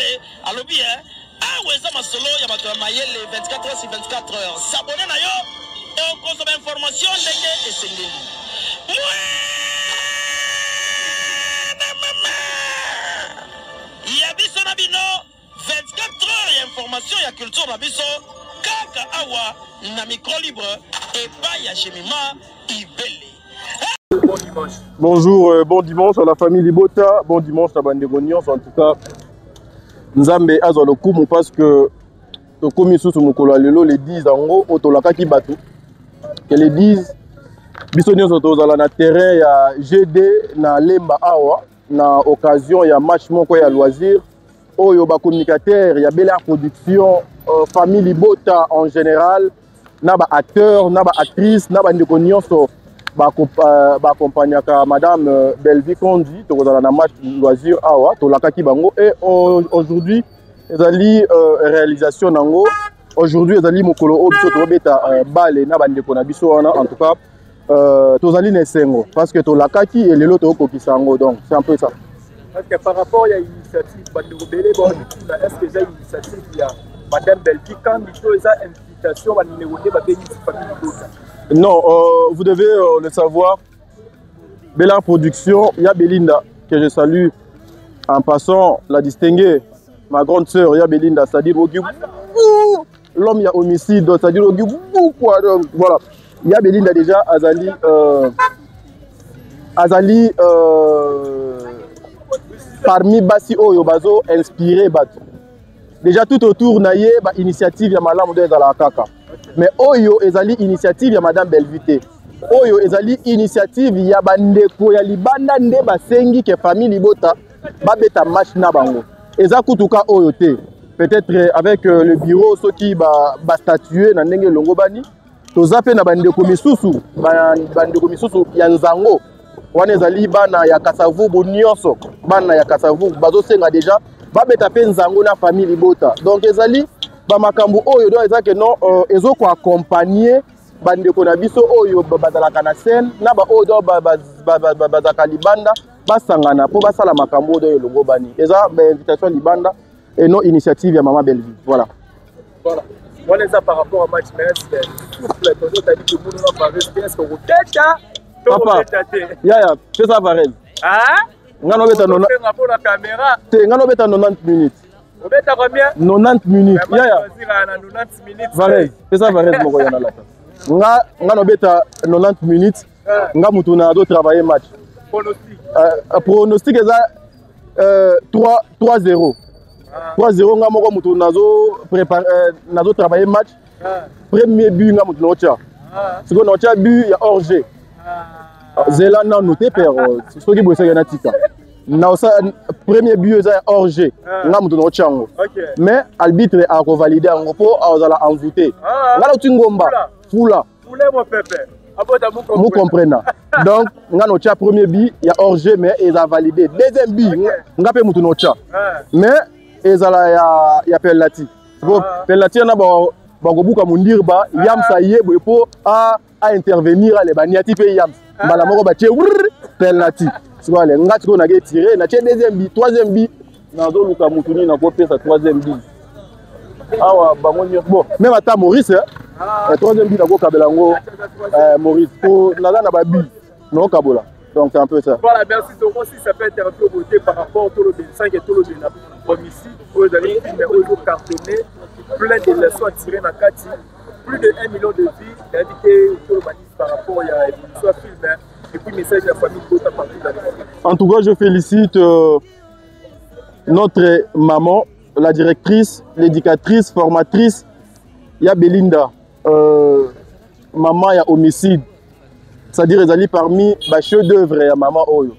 Mayele alobi weza masolo ya bato ya Mayele 24 heures sur 24 heures. S'abonner na yo et consommer information ndenge esengeli. Ya biso na bino 24 heures ya information ya culture na biso kaka awa na micro libre et pas ya Jemima Ibele. Bon dimanche. Bonjour, bon dimanche à la famille Libota, bon dimanche à Bandegonions. En tout cas, Nzambe azo le coup parce que le commis sous mukolo lelo les 10 en gros otolaka ki batu. Que les 10 bisonyo sotozala na terrain ya GD na Lemba awa na occasion ya match moko ya loisir oyo ba communicateur ya Bel Air Production famille Libota en général na ba acteur na ba actrice na ba ndekonions ba accompagnaka madame Belvi Kondi to kozala na match loisir awa to lakaki bango et aujourd'hui ezali réalisation nango aujourd'hui ezali mokolo o biso to beta bale na bandeko na biso wana en tout cas tozali nesengo parce que to lakaki et lelo to kokisa ngo donc c'est un peu ça. Parce que par rapport à l'initiative bandeko belé bon est-ce que j'ai initiative ya madame Belvi quand il faut ça invitation va négocier ba bénéfice famille Libota. Non, vous devez le savoir. Bel Air Production, il y a Belinda, que je salue en passant, la distinguer, ma grande sœur, il y a Belinda, c'est-à-dire l'homme, il y a homicide, c'est-à-dire quoi. Donc, voilà. Il y a Belinda déjà, Azali, parmi Bassi Oyobazo, inspiré Batu. Déjà tout autour, naïe, initiative, il y a Malam de Zalakaka. Mais Oyo ezali initiative ya madame Belvité. Oyo ezali initiative ya bandeko ya libanda nde basengi ke famille Libota ba beta match na bango. Eza kutuka oyo te. Peut-être avec le bureau soki ba statuer na ndenge longo bani. Toza pe na bandeko misusu, bandeko misusu ya nzango. Wana ezali bana ya Kasavu bonyoso, bana ya Kasavu bazo senga déjà ba beta pe nzango na famille Libota. Donc ezali ba makambu oyo do ezake non ezo ko accompagner bandeko na biso oyo bazalaka na scène na ba oyo do bazaka libanda basangana po basala makambu do longo bani eza ba invitation libanda et non initiative ya maman Belvi. Voilà. Voilà. Voilà ça par rapport à match mais souffle ton t'as dit que vous ne pas rester est-ce que vous tête papa ya fais ça Varel ngano beta non pour la caméra te ngano beta 90 minutes. Vous êtes à combien? 90 minutes. Ya. 90 minutes. Varel, c'est ça Varel moko yana lata. Nga no beta 90 minutes. Nga mutu na do travailler match. Pronostic. Pronostic eza 3-0. 3-0 nga moko mutu nazo préparer nazo travailler match. Premier but nga mutu no tia. Second no tia but ya hors-jeu. Zela na noté père soki bossa yana tika. Na premier but est hors-jeu. Mais l'arbitre a validé en repos à envoûter. Ngalo tingomba fula. Vous comprenez. Donc ngano tia premier but il y a hors-jeu mais il a validé. Deuxième but ngapé mutu no tia. Mais ezala ya penalty. Go penalty na ba gobuka mundirba yam sa yebo po a intervenir les baniati pe yam. Mbala moko ba tie penalty. Soit les ngati ko na ge tirer na tie deuxième but troisième but na zo luka mutuni na ko pesa troisième but awa bango bon même ata Maurice troisième but na ko kabelango Maurice ko na na ba but no kabola donc c'est un peu ça. Voilà, merci donc aussi ça peut être un peu beauté par rapport au tolo de 5 et tolo de la homicide aux amis mais aux cartonné plein de leçons à tirer na kati plus de 1 million de vies d'invité tolo par rapport à l'évolution film. Et puis message de la famille Libota partout dans le monde. En tout cas, je félicite notre maman, la directrice, l'éducatrice, formatrice, ya Belinda, maman ya homicide. C'est-à-dire ezali parmi ba chefs d'œuvre ya maman oyo.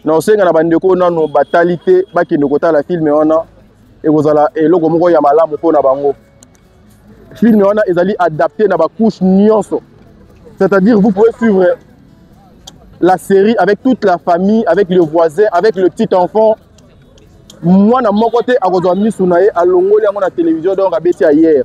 Na osenga na bandeko na no batalité ba kende kota la film wana et kozala eloko moko ya malamu pona bango. Film wana ezali adapté na ba couche nyonso. C'est-à-dire vous pouvez suivre la série avec toute la famille, avec le voisin, avec le petit enfant. Moi, dans mon côté, à la télévision, donc à Bétia hier.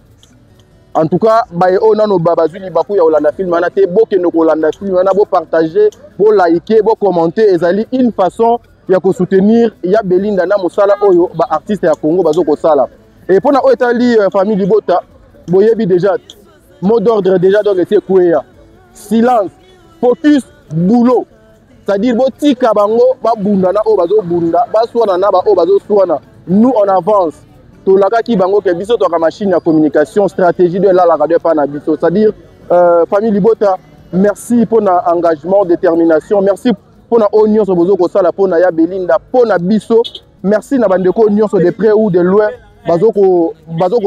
En tout cas, on a nos babazuli, bakou ya Olanda film, on a beau partager, beau liker, beau commenter, et une façon ya ko soutenir ya Belinda na mosala oyo ba artiste ya Congo bazo ko sala. Et pour na o etali famille Libota boyebi déjà mot d'ordre déjà donc c'est quoi silence, focus, boulot. C'est-à-dire botika bango ba bunda na o bazo bunda, ba swana na ba o bazo swana. Nous on avance. Tolaka ki bango ke biso to ka machine ya communication, stratégie de la radio pa na biso. C'est-à-dire famille Libota, merci pour notre engagement, détermination, merci pour notre oignon sur bozo ko sala pour na ya Belinda, pour na biso. Merci na bandeko oignon sur de près ou de loin. Bazoko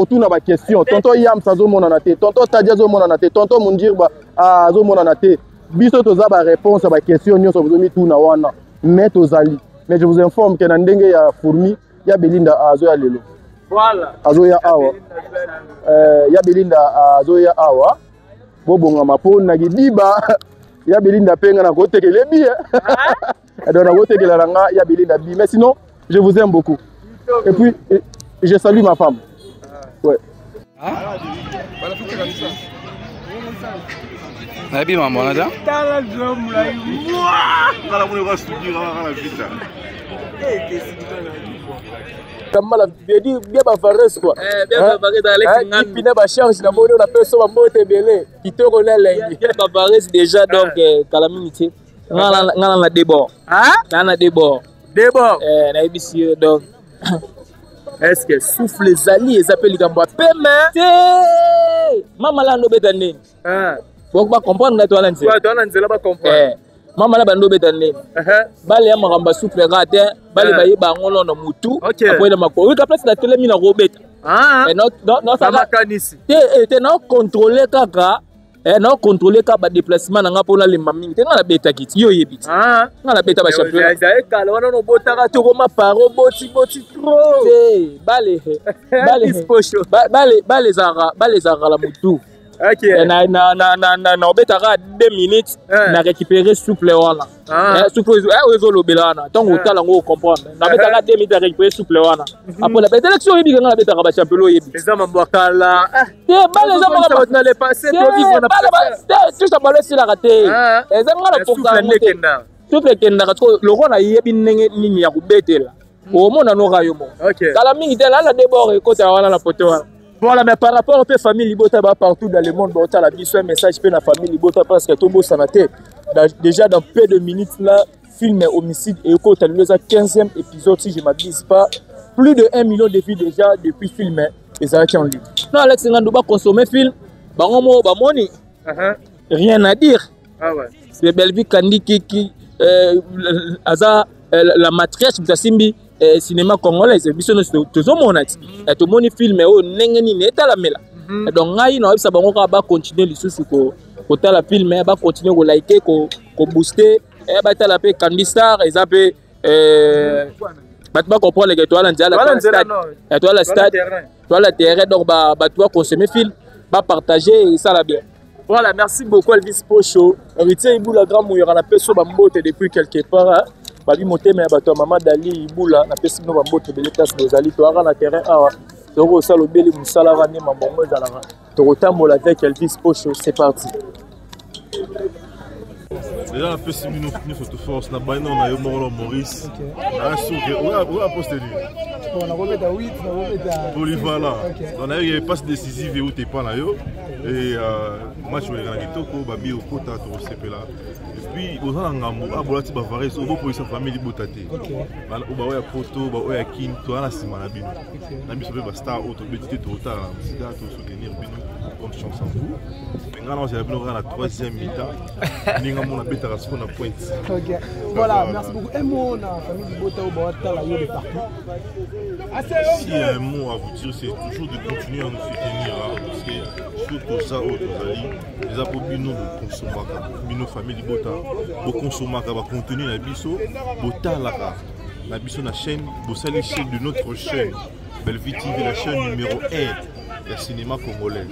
tout na ba question. Tonton Yam sazo mona na te, tonton Tadia zo mona na te, tonton Mundirba zo mona na te. Biso toza ba réponse à ba question oignon sur bozo mi tout na wana. Mais tozali. Mais je vous informe que na ndenge ya fourmi ya Belinda azo ya lelo. Voilà. Azo ya awa. Ya Belinda azo ya awa. Bobonga mapo na gidiba ya Belinda penga na kote kele bi. Donc na kote kele ranga ya Belinda bi. Mais sinon, je vous aime beaucoup. Et puis je salue ma femme. Ouais. Nabi maman là. Tala drum la moi. Kala mwe kwa studio kala vita. Kamala bedi bien bavares quoi. Bien bavares dans Alex Ngan. Puis na ba charge na mono na personne ba moto belé. Kitoko na lengi. Bien bavares déjà donc calamité. Ngala na débord. Hein? Na débord. Débord. Na ibisi donc est-ce que souffle les alliés les appellent Gamba pema? Maman là no betane. Faut pas comprendre na toi là nzela. Ouais, toi là nzela ba comprendre. Maman là ba no betane. Bale ya makamba souffle raté, bale ba yeba ngolo na mutu. Après na mako. Oui, ka place na télé mina robeta. Et non ça va kanisi. Te na contrôler kaka. Na contrôler ka ba déplacement na ngapona le maming. Te ngala beta kiti yo yebiti. Ngala beta ba champion. Ya kala wana no botaka to ko maparo boti trop. Bale zara la mutu. OK. Na betaka 2 minutes na récupérer souffle wana. Souffle ozo lobelana. Tant otala ngo comprendre. Na betaka 2 minutes à récupérer souffle wana. Après la élection yebi ngala betaka ba champion yebi. Les hommes mbwakala. Bale zama na le passé to vivre na passé. Tu ça balé si la raté. Ezanga pour ça. Souffle kenda ko loko na yebi ndenge nini ya kubetela. Au monde no rayomo. OK. Kala mingi tela la débord et côté wana la photo. Voilà, mais par rapport à la famille Libota, partout dans le monde, on a un message pour la famille Libota parce que tout le monde s'en a tête. Déjà dans peu de minutes, là, film Homicide et Eco, tu as le 15e épisode, si je ne m'abuse pas. Plus de 1 million de vues déjà depuis le film, les arrêtés en ligne. Non, Alex, on doit consommer film. Rien à dire. Ah ouais. C'est Belvi Kandi qui la matriarche de Simbi. Cinéma congolais biso no tozomona ti tomoni film o ndenge nini etala mela donc ngai na bisa bango ka ba continuer lisusu ko tala film ba continuer ko liker ko booster ba tala pe Candy Star eza pe bat ba comprendre que toi la nzela toi la stade toi la terrain donc ba toi consommer film ba partager et ça la bien. Voilà, merci beaucoup Elvis Pocho. Héritier Iboula grand mouyera na peso ba mbote depuis quelque part. Bali motema ya bato mama Dali Ibula na pesi no bambote bele place bozali to ara na terrain awa toko sala obeli musala wana mambongo ezalaka tokotambola avec Elvis Pocho. C'est parti. Déjà, la peste nous photo force, na baina na yo moro Maurice. Na souke, on a posté lui. On a remis à 8, on a remis à Polyvalent. On a eu une passe décisive et où t'es pas là yo. Et match où les gars kitoko babi au kota to sepela. Et puis aux gens ngambo, a bolati ba vares, au pour sa famille botate. Bana ba oya photo, ba oya kin, to ana sima na bino. Na biso ba star auto betité to tard, c'est là to soutenir bino. Bonne chance en vous. Maintenant, j'ai appelé à la 3e mi-temps. Nous avons appelé à la pointe. Ok. Voilà, merci beaucoup. Un mot dans la famille du Bota ou Bota, là, il y a des partout. Si un mot à vous dire, c'est toujours de continuer à nous soutenir. Parce que surtout ça, les apobino de consommer, nos familles du Bota, de consommer, va contenir la biso, Bota là, la biso na chaîne, Bossa les chaînes de notre chaîne, Belvi TV, la chaîne numéro 1. Le cinéma congolais.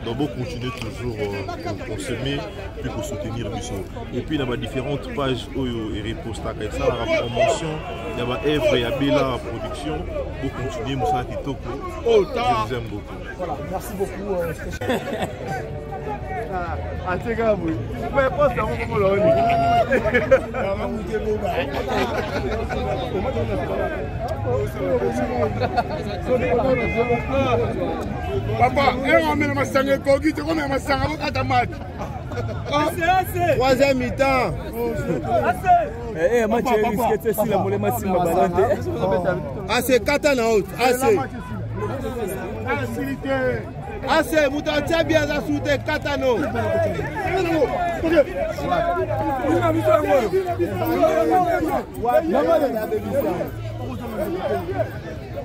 Donc, on continue toujours à consommer puis pour soutenir Bissot. Et puis, il y a différentes pages où il repose la promotion, il y a Evre, il y a Bella Production. Pour continuer, Moussa Kitoko. Je vous aime beaucoup. Voilà, merci beaucoup. Papa, on met ma sangue coquille, tu remets ma sangue à ta match. Troisième mi-temps. Match risqué, c'est la molle massime balade. Assez 4 ans en haut. Assez. Assez, Moutantia bien à souter 4 ans.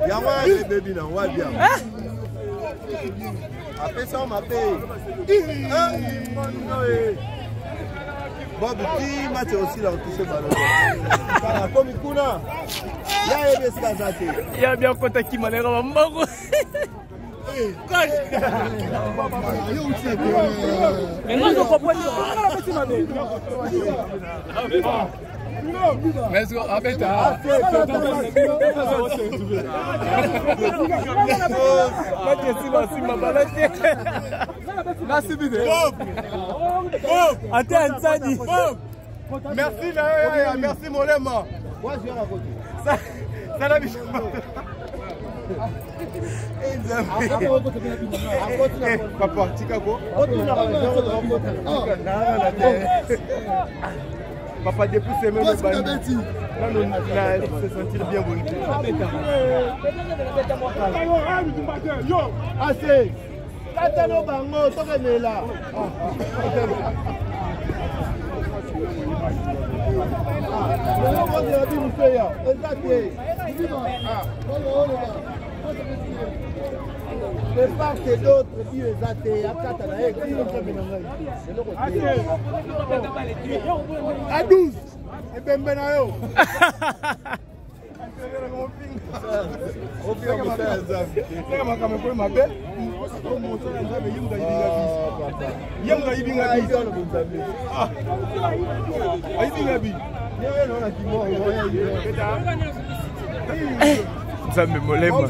Y'a baby now, what bien. Après ça, on m'appelle. Bob, petit match aussi là, on touche le ballon. Comme il coule là. Il y a bien contact qui m'a l'air à m'embarquer. Mais moi, je comprends pas. Mais en fait, merci, merci mon lema. Moi, je viens raconter. Ça l'a mis. Papa, Chicago. Papa, depuis ces mêmes bandits, là, nous se sentir bien bon. Assez. Katano bango, tokene là. De part et d'autre, puis les athées, à 12, et bien benayo. Ça me molève. Bob,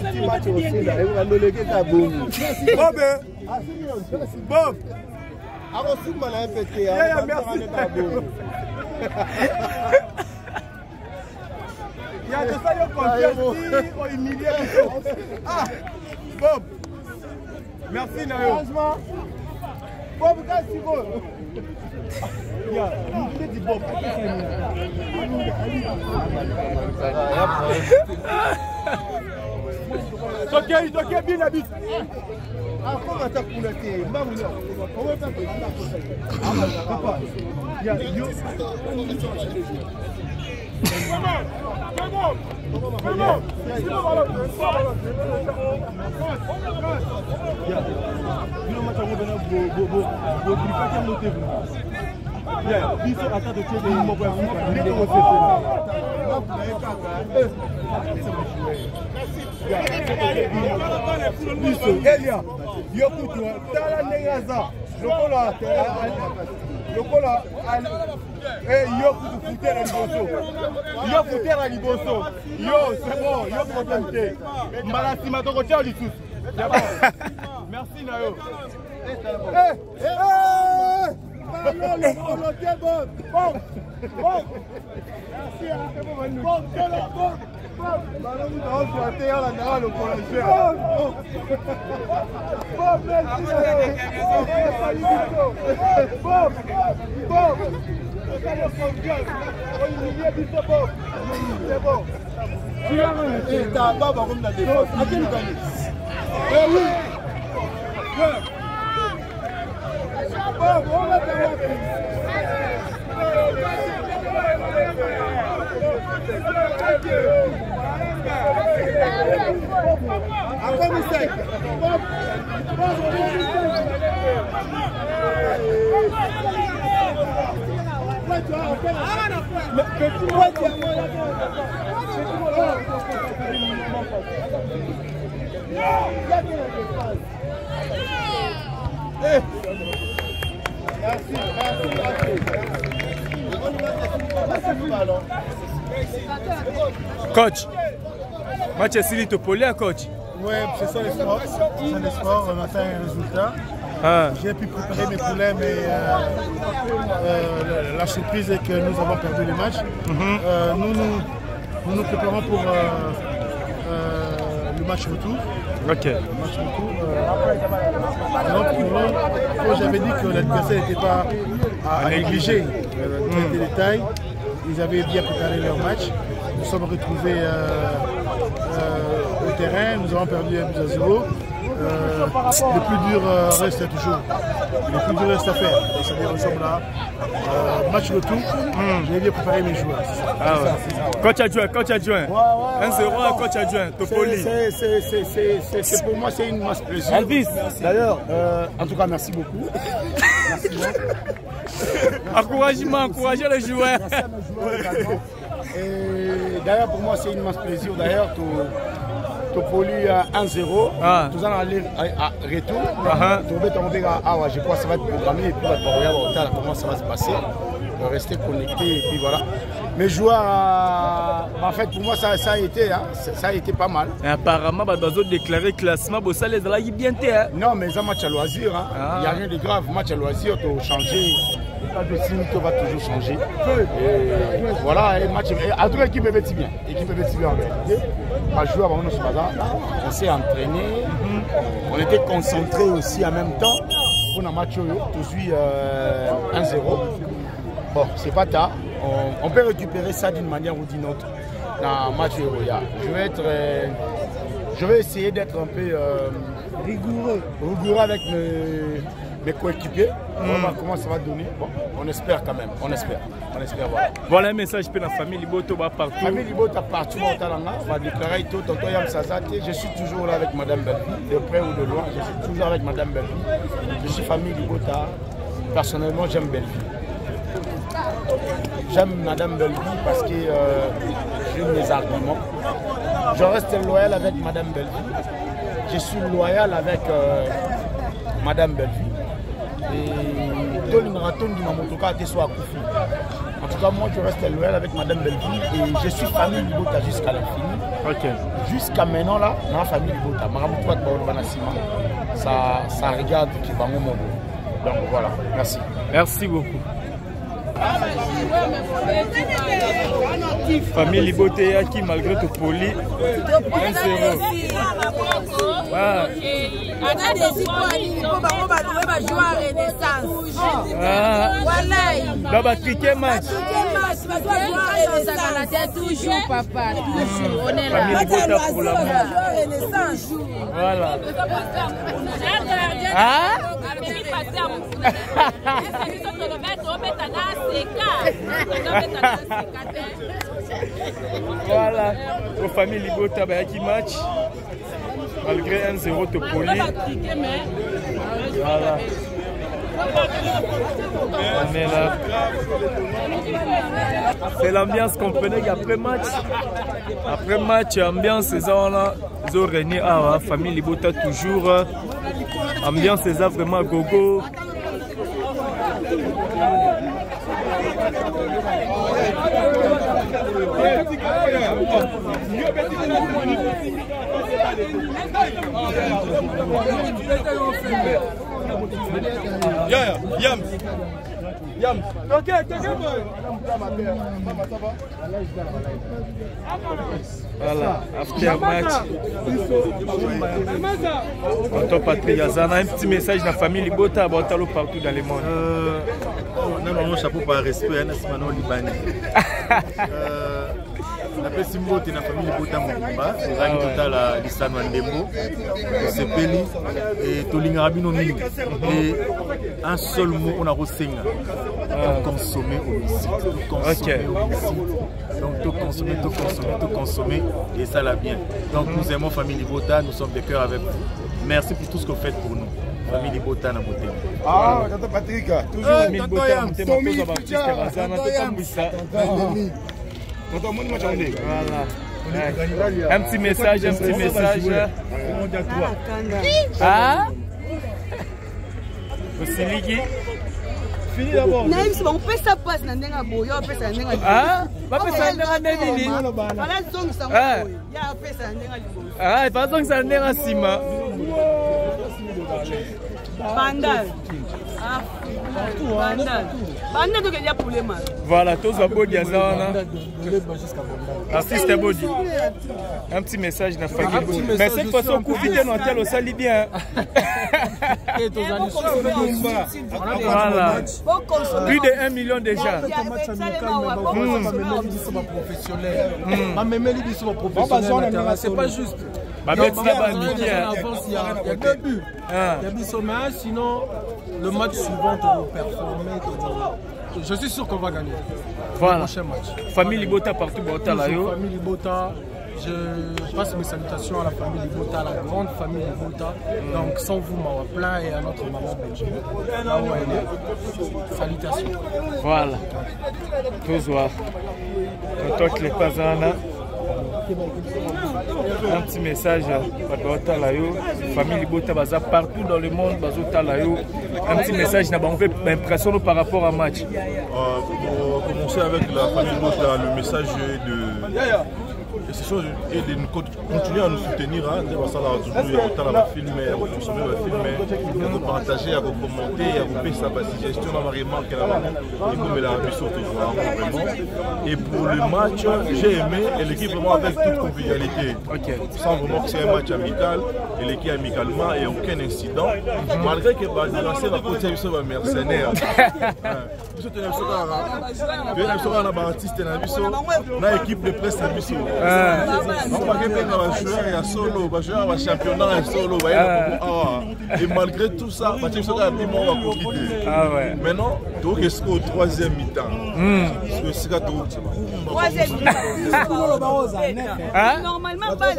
il y a de ça, ah, Bob, merci Nayo. Bob, qu'est-ce que tu veux? Il y a du Bob. Ok, bien la bite. Ah, comment t'as coulé? Comment t'as coulé? Papa, il y a yo. Yo, c'est bon, yo, problème. Merci, Nayo. Coach, match est Silito Polé, coach. Ouais, c'est ça l'espoir. C'est l'espoir, on attend un résultat. J'ai pu préparer mes poulets, mais la surprise est que nous avons perdu le match. Nous nous préparons pour le match retour. Ok. Le match retour. Donc, quand j'avais dit que l'adversaire n'était pas à négliger les détails, ils avaient bien préparé leur match. Nous sommes retrouvés au terrain, nous avons perdu 1-0. Le plus dur reste toujours. Le plus dur reste à faire. C'est-à-dire nous sommes là. Match retour. J'ai bien préparé mes joueurs. Coach adjoint, 1-0 à coach adjoint, Topoli. C'est pour moi, c'est une masse plaisir. Elvis. D'ailleurs, en tout cas, merci beaucoup. Merci bien. Encouragez les joueurs. Merci à mes joueurs également. Et d'ailleurs, pour moi, c'est une immense plaisir. D'ailleurs, Topoli 1-0. Tout ça, on aller à retour. Je crois que ça va être programmé. Et puis, on va regarder comment ça va se passer. Rester connecté. Et puis voilà. Mes joueurs, en fait, pour moi, ça a été pas mal. Et apparemment, ils ont déclaré classement. Ça les a bien été. Non, mais c'est un match à loisir. Il n'y a rien de grave. Match à loisir, tu vas changer. Le signe va toujours changer. Et voilà, et match. En tout cas, l'équipe est bien. L'équipe est bien en réalité. Pas jouer avant nous, on s'est entraîné. On était concentrés aussi en même temps. Pour un match, toujours 1-0. Bon, c'est pas tard. On peut récupérer ça d'une manière ou d'une autre dans le match Euroya. Je vais essayer d'être un peu rigoureux avec mes coéquipiers. On va voir comment ça va donner. Bon, on espère quand même. On espère voilà. Voilà un message pour la famille Liboto partout. La famille Liboto partout au Talanga. On va déclarer tout. Tonton Yam Sazate. Je suis toujours là avec Madame Belvi. De près ou de loin, je suis toujours avec Madame Belvi. Je suis famille Liboto. Personnellement, j'aime Belvi. J'aime Madame Belvi parce que j'ai mes arguments. Je reste loyal avec Madame Belvi. Je suis loyal avec Madame Belvi. Et en tout cas, moi, je reste loyal avec Madame Belvi et je suis famille Libota jusqu'à l'infini. Jusqu'à maintenant, là, dans la famille Libota, ça regarde Kibango Mogo. Donc voilà, merci. Merci beaucoup. Famille Liboté qui malgré tout poli 1-0. Dans le cricket match. Toujours papa, toujours. On est là. Famille Liboté pour l'amour. Voilà. Voilà, aux familles Libota qui match malgré 1-0 Topoli. Voilà. On est là. C'est l'ambiance qu'on prenait après match. Après match, ambiance ces gens-là, ils ont régné à famille Libota toujours. Ambiance c'est ça vraiment gogo. Yam. Ok. Voilà, after match. Tonton Patrick Yazana, un petit message dans la famille Libota, Botalo partout dans le monde. Non, chapeau par respect, Nassimano Libanais. La Pessimbo est la famille Libota Mouba, c'est un total à Lissano Ndembo, c'est Peli et Tolingarabino Mini. Et un seul mot, on a resenga. Consommer au homicide. Donc tout consommer et ça l'a bien. Donc nous aimons famille Libota, nous sommes de cœur avec vous. Merci pour tout ce que vous faites pour nous. Famille Libota na beauté. Ah, tonton Patrick, toujours famille Libota monter ma pose à Baptiste Razana, tonton Mbissa. Voilà. Un petit message. Ah? Aussi Ligi. Fini d'abord. On peut ça passe dans un boyo, on peut ça dans un ah, va faire ça dans un nini. Voilà donc ça. Il y a fait ça dans un ah, pas donc ça dans un sima. Voilà, tous à Bodi Azana. Artiste Bodi. Un petit message n'a pas. Mais cette façon, Covid est tel au sali bien. Voilà. Plus de 1 million déjà. C'est pas juste. Il y a 2 buts. Il y a des sommets, sinon le match suivant, on va performer. Je suis sûr qu'on va gagner. Voilà. Le prochain match. Famille Libota partout, Famille Libota. Je passe mes salutations à la famille Libota, à la grande famille Libota. Donc sans vous, Mawa Plein et à notre maman Benjamin. Là où elle est. Salutations. Voilà. Tous voir. Toi qui n'es pas là. Un petit message à famille Libota Baza partout dans le monde, un petit message n'a pas impression par rapport à match. Pour commencer avec la famille Libota, le message et de continuer à nous soutenir. Il y a filmer, à partager, à commenter, à faire sa suggestion, à remarquer et pour le match, j'ai aimé et l'équipe vraiment avec toute convivialité. Sans vraiment que c'est un match amical et l'équipe amicalement et aucun incident. Malgré que Badiracé va continuer à être mercenaire. L'équipe de presse et malgré tout ça, maintenant, au 3e mi-temps. Normalement, pas les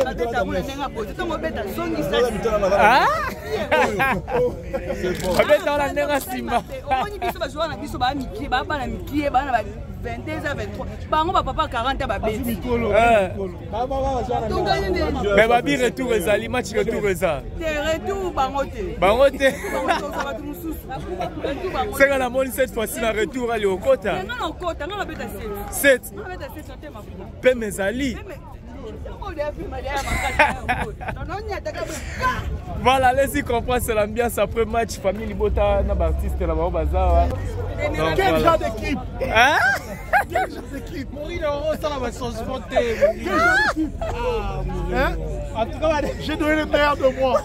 papa 40 mais Babi retour ezali match retour eza. Retour bangote. Bangote. C'est quand la moni cette fois-ci la retour ali au kota. Non au kota, non la beta 7. 7. Non la beta 7 sur thème Afrique. Pe mezali. Voilà, allez-y comprendre c'est l'ambiance après match famille Libota na artiste la bazawa. Quel genre d'équipe? Hein? Quel genre d'équipe? En tout cas, j'ai donné le meilleur de moi.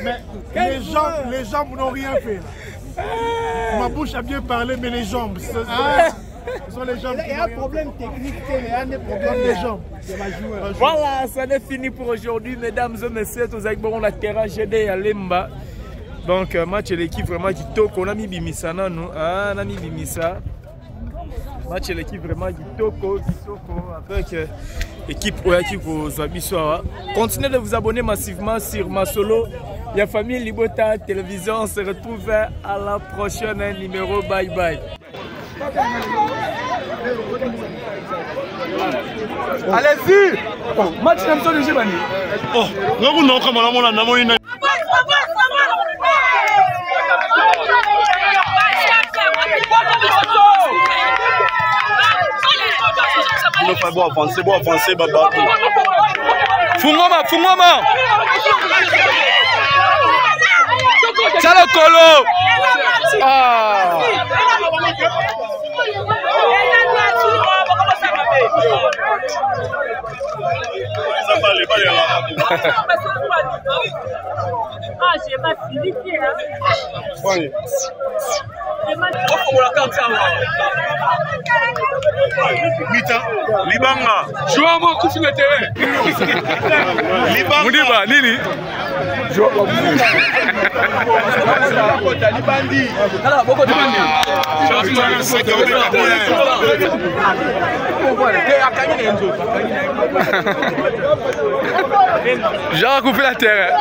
Mais les jambes n'ont rien fait. Ma bouche a bien parlé, mais les jambes, ce sont les jambes. Il y a un problème technique, il y a un problème des jambes. Voilà, ça n'est fini pour aujourd'hui, mesdames et messieurs. Tous avec bon la terrain GD à Lemba. Donc, match de l'équipe vraiment qui toque. On a mis Bimisa, non? Ah, on a mis Bimisa. Match de l'équipe vraiment qui toque avec l'équipe Oyaki pour Zwabisoa. Continuez de vous abonner massivement sur ma solo. Il y a famille Libota Télévision. On se retrouve à la prochaine numéro. Bye bye. Allez-y! Match d'Amso de Gébani. Oh, non, non, comment on a mon Bon avancer, Baba. Fungoma. Tchalo Kolo. Ah. J'ai pas fini. Libanga. Joue moi coup sur le terrain. Libanga. Mudiba, Nini. J'ai recoupé la terre.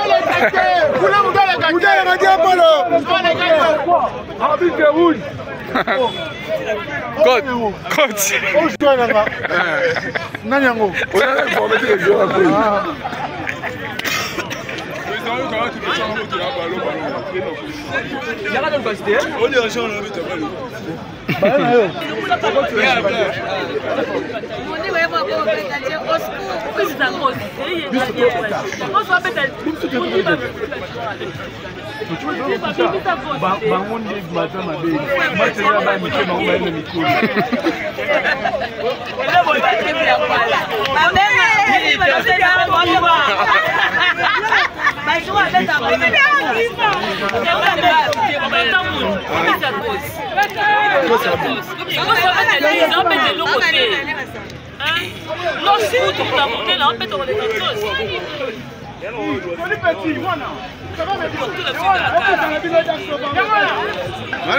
Coach. Il y a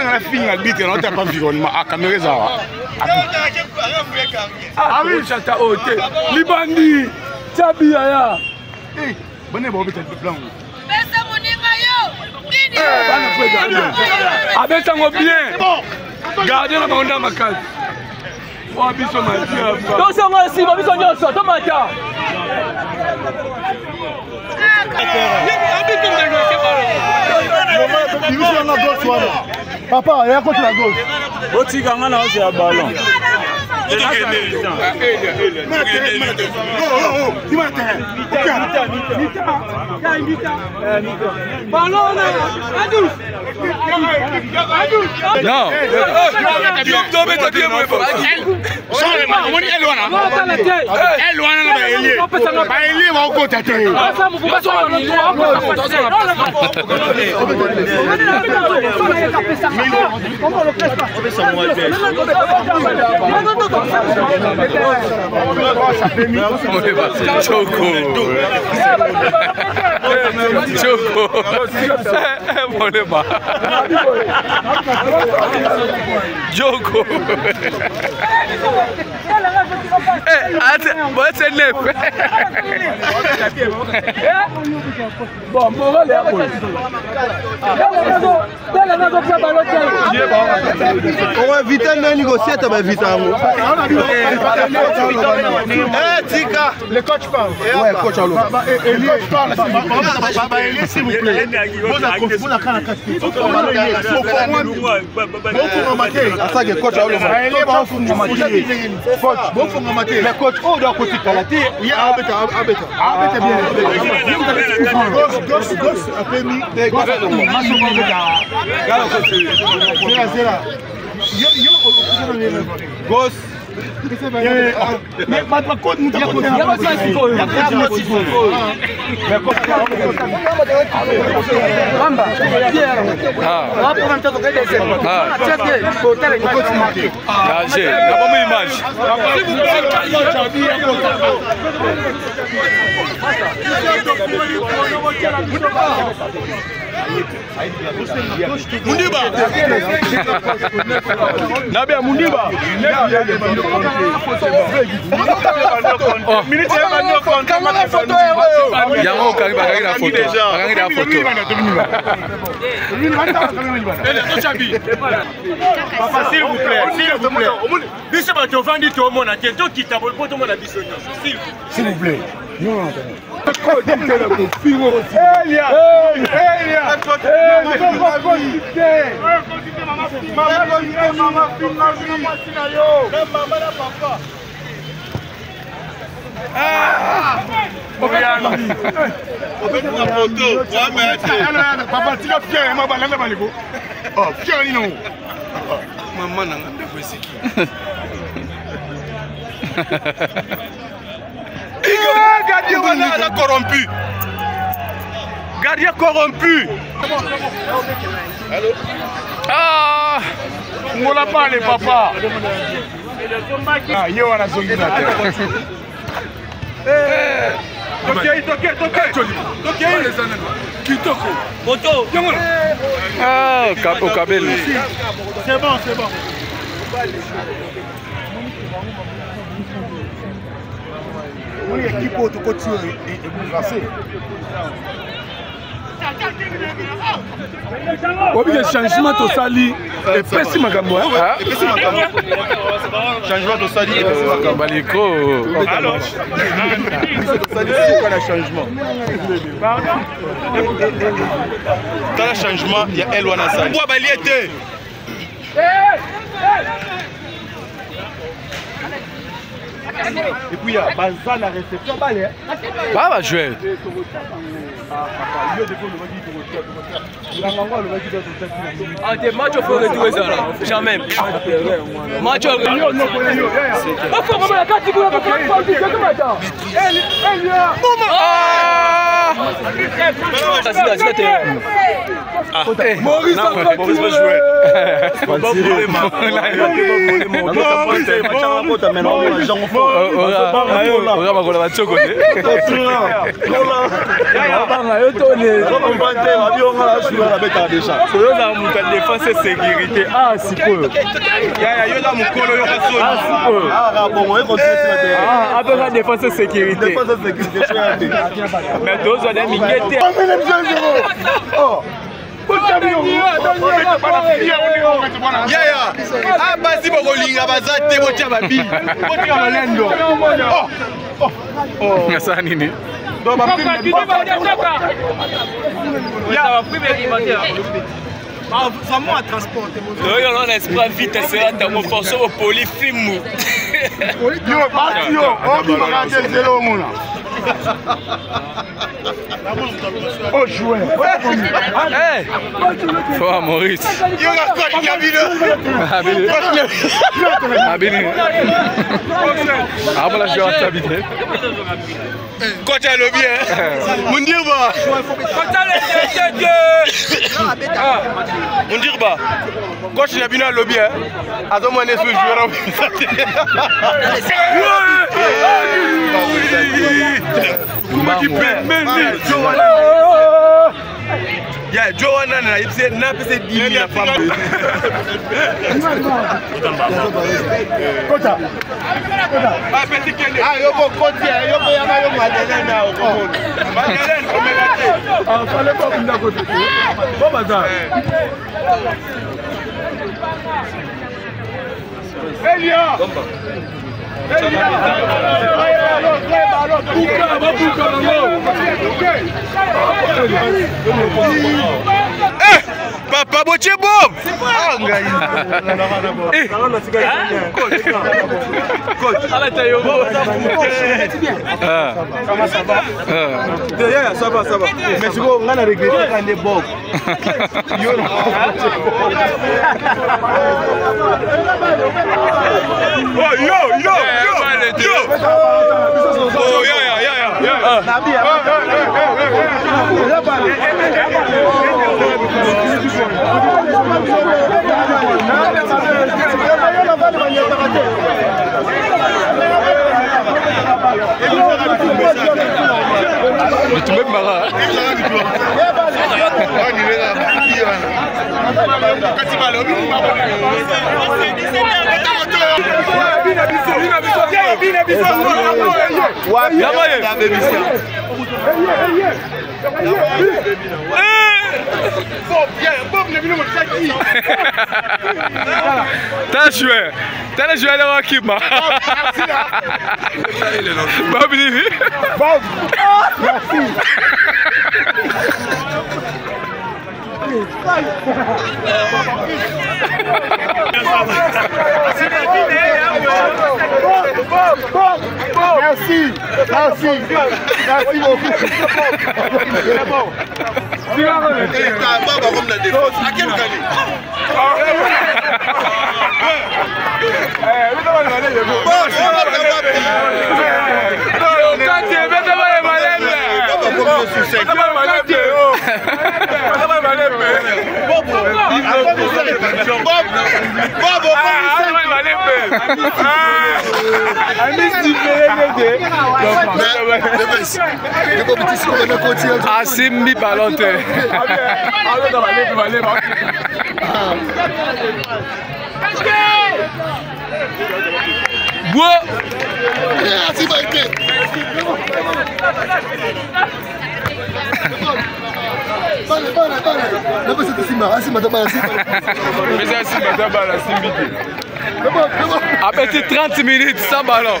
la fille a dit que l'on n'a pas environnement à caméra. Ah oui, chata ote. Libandi, Tchabia. Eh, bonne bon peut-être blanc. Pesa moninga yo. Abetango bien. Gardez la bande à ma case. Oh, biso matia. Attention moi aussi, biso nyonso, tomata. Papa, il y a quoi la gauche? Otikanga na ose ya ballon. Joko. Você lembra? Bom, moral é on va éviter de négocier, tu vas éviter. Tika, le coach parle. Ouais, coach alors. Elie parle. S'il vous plaît. Ghost. Mais pas de code, nous avons Mundiba. Nabia Mundiba. Yango kariba kariba photo. Kariba photo. Papa, s'il vous plaît, s'il vous plaît. S'il vous plaît. Gardien corrompu. Gardien corrompu. Ah, on l'a pas les papas. Ah, yo on a zongi là. Ah, au Kabel. C'est bon, c'est bon. Oui, équipe auto côté et bouleversé. Obi ke changement to sali et pesi makambo Changement de sali baliko. Alors c'est quoi le changement? Dans le changement, il y a Elwana Sali. Pourquoi baliété? Et puis il y a Bazan la réception balai. Bah va jouer. Ah des matchs au faut retourner ça là. Jamais. Match au Maurice va jouer. Défense et sécurité. Ah, si peu. Ah, défense et sécurité. Mais deux autres minguettes. Yaya, basi bokolinga bazate botia babi. Botia malendo. Oh, ngasa nini? Do ba prime ba. Ya ba prime alimentaire. Ah, ça m'a transporté mon. Non, on espère vite c'est dans mon force au polyfilm. Yo, batio, on dit ba gagner zéro mona. Oh, joueur. Hey! Faut Maurice. Yo, la quoi, il y a ah, bon, là, je vais t'habiter. Quand tu as le bien, mon dirba. Mon dirba. Quand tu as bien le bien, attends, moi, je vais yeah, Joanna na ipse na pese dimi na femme. Kota. Ah petit kende. Ah yo ko koti, yo ko yama yo Madeleine na o. Madeleine o melate. Ah fallait pas qu'on a côté. Bon bazar. Elia. Papa Boche Bob! Comment ça va? Ça va, ça va. Mais si on a regretté quand est Bob. Oh yo yo! Oh, t'as joué dans l'équipe. Bob, merci. Merci, merci, merci beaucoup. À quel Asimbi Balante. Bois. Après 30 minutes sans ballon.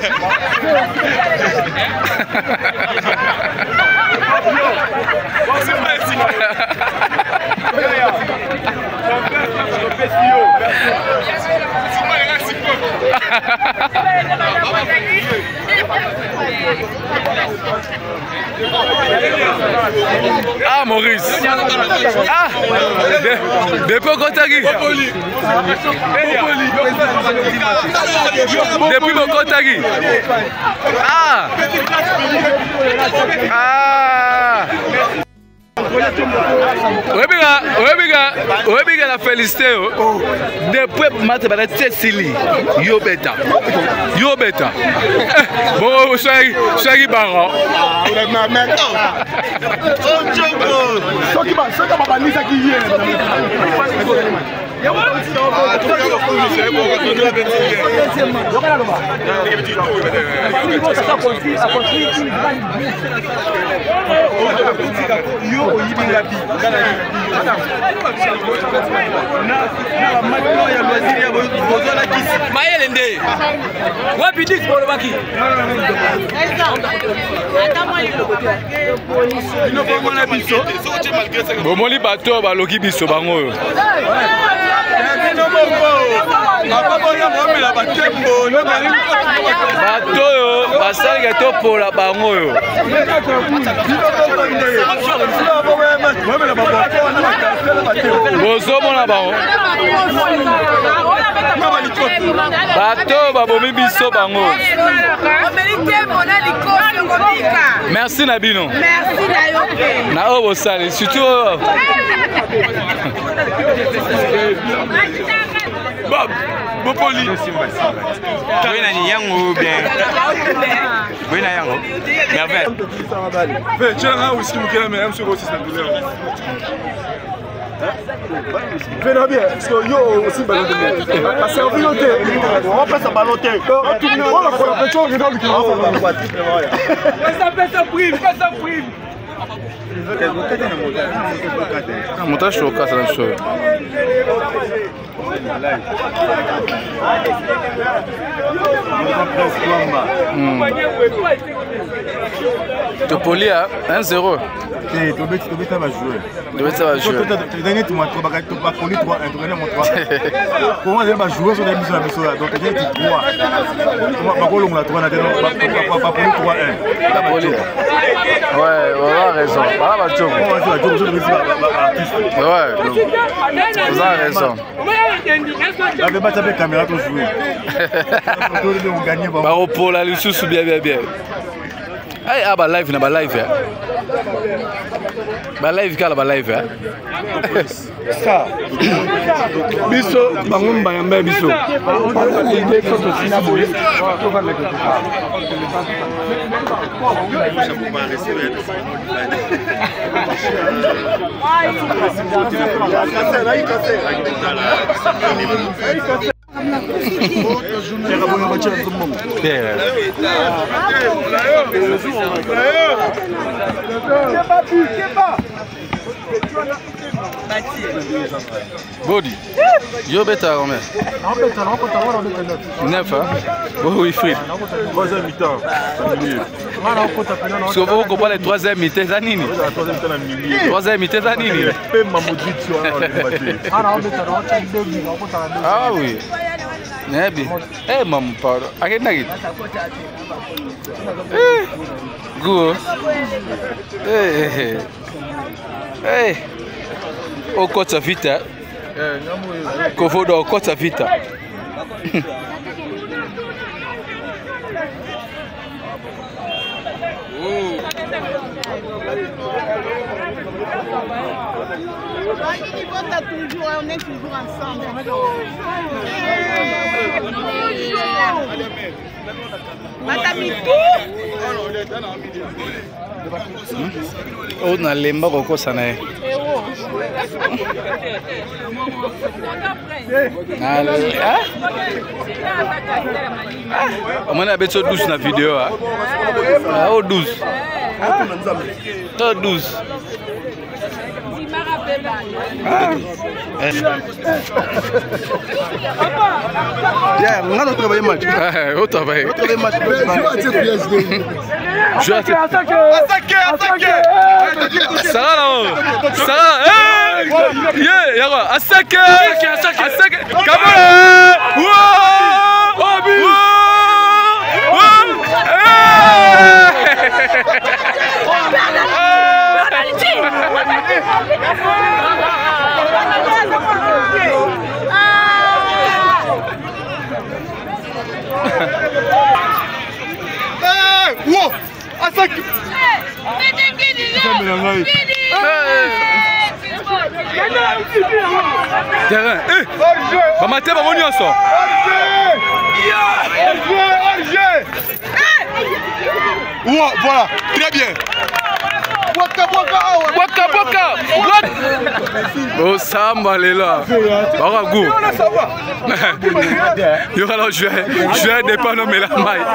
Ah Maurice. Ah depuis Bokotagi. Depuis Bokotagi. Ah. Ah. Oyebiga la félicité depuis match bana Tsili yo beta bon soki baro Mayelende wapi dik bolobaki bomoli bato baloki biso bango bato oyo basalika topola bango oyo bozomona bango bato babomi biso bango. Merci na bino na oyo bosali surtout Bob Bopoli Boina ni yango bien Boina yango merveille fait tu as aussi mon cœur mais même sur aussi ça douleur fais bien parce que yo aussi baloté parce que on passe à baloté on la fait on regarde qui ça prime montage sur casse la chose. Topoli à 1-0. Tobeta va jouer. Le dernier tu m'as pas connu 3-1, tu connais mon 3. Comment on va jouer sur la mission là donc il y a 3. On va pas long la 3 pas connu 3-1. Ouais, on a raison. Voilà va jouer. Ouais, vous avez raison. La débat avec caméra pour jouer. On gagne pas. Bah pour la lisusu bien. Hey, ah bah live na ba live ya. Ba live kala ba live ya. Ça. Biso bangomba yamba biso. Body. Yo beta combien? 9 hein? Oui, free. Troisième mi-temps. Parce que vous comprenez la troisième mi-temps, c'est nini? Troisième mi-temps, c'est nini? Ah oui. Nebi. Eh maman pardon. Agen nagit. Go. Eh. Okota vita. Kofodo okota vita. On est toujours ensemble. Madame On a lemba koko sana ye. On a besoin douce na vidéo ah. Oh douce. Oh douce. Yeah, on a travaillé match. On travaille. match. Attaquez. Ça va là-haut. Ça va. Yeah, Attaquez. Come on. Terrain. Bamate bango nyonso. Voilà, très bien. Waka. Oh Samba Lela. Barago. Il y aura le jeu des panneaux mais la maille.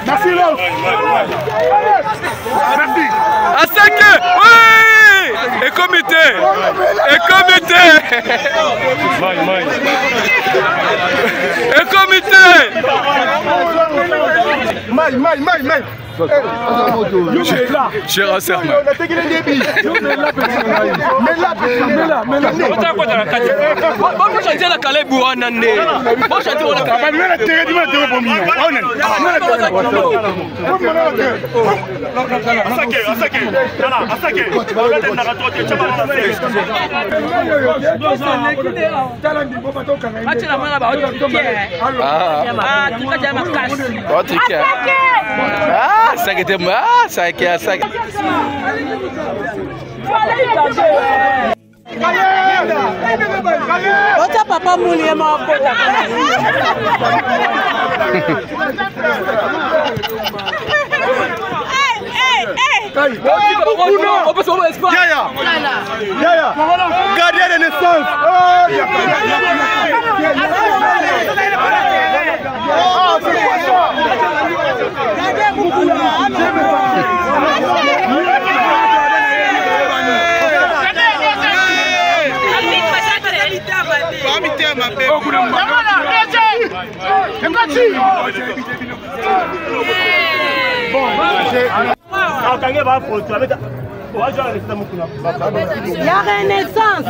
Merci Lô. Merci. Asake, oui. Et comité. Maï. Cher Serma. Ota papa moulier ma pota. Yaya. Gardien de naissance. La renaissance.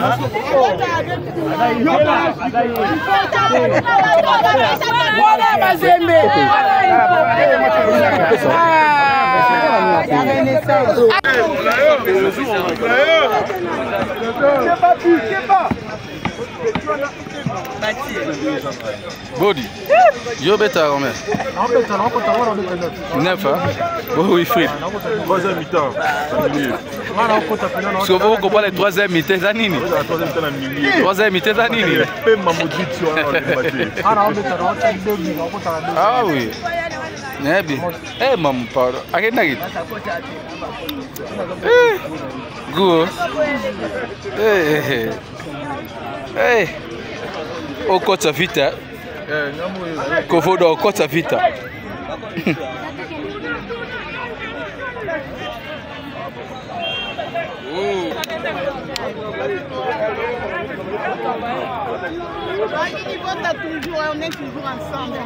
Voilà Mazembe. La renaissance. Bodi. Yo beta Romain. 9 hein. Oui, Fred. Troisième mi-temps. Parce que vous comprenez la troisième mi-temps, c'est nini? Troisième mi-temps, c'est nini? Ah oui. Nebi. Maman, pardon. Arrête n'a Go. Au côté sa vita. Kofodo au côté sa vita. On est toujours ensemble.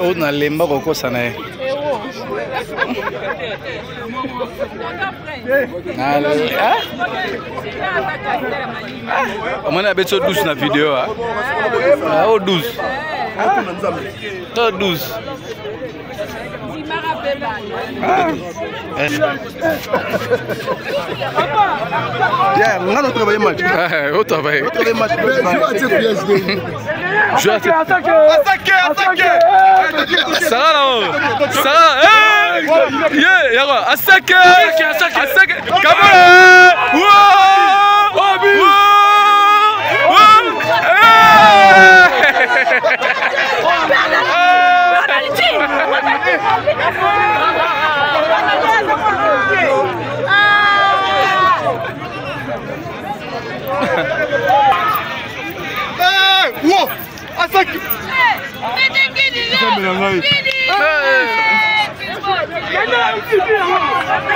On a les mains au ça n'est. On a besoin de 12 dans la vidéo. Oh 12. 12. Yeah, on a travaillé match. On travaille. Attaquez. Ça va là-haut. Ça va. Yeah, Asake. Kabala.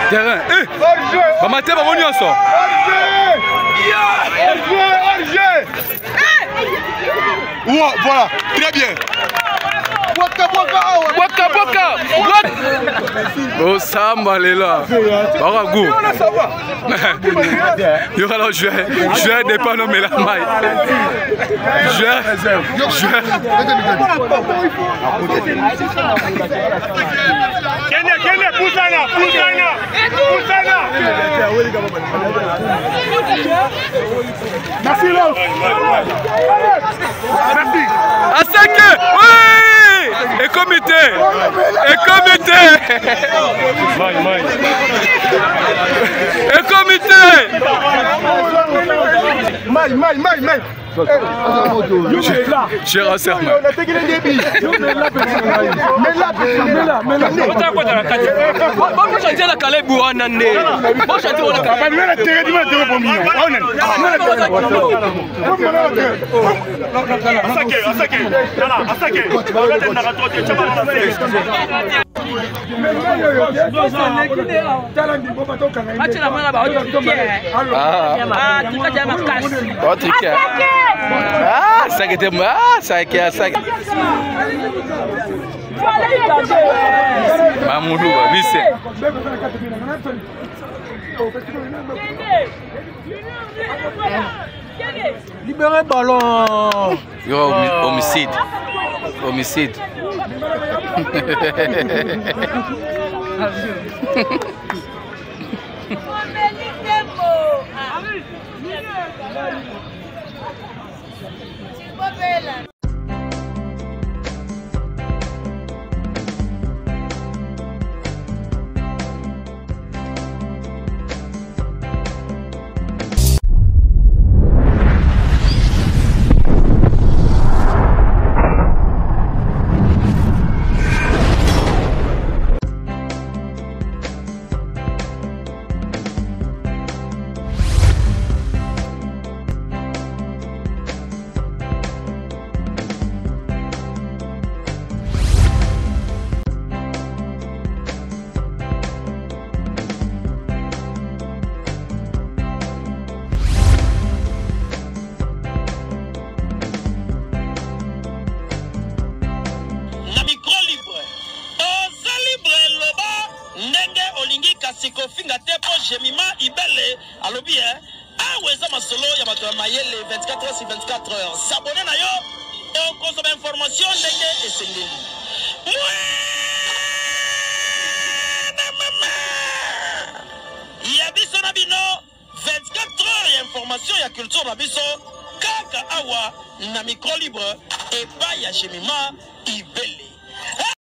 Terrain. Bamate bango nyonso. Voilà, très bien. Waka. Oh Samba Lela. Barago. Il y aura le jeu des panneaux mais la maille. Jeu. Merci Lance. Merci. Asake, oui. Et comité. Et comité. Et comité. Maï. Cher Serma. Ça qui était moi, ça qui a ça. Mamoudou, Vissé. Libérez ballon. Yo, homicide. Homicide. sikofinga te po Jemima Ibele alobi aweza masolo ya bato ya mayele 24 heures sur 24 heures. S'abonner na yo et consommer information ndenge esengeli. Ya biso na bino 24 heures ya information ya culture na biso kaka awa na micro libre et pas ya Jemima Ibele.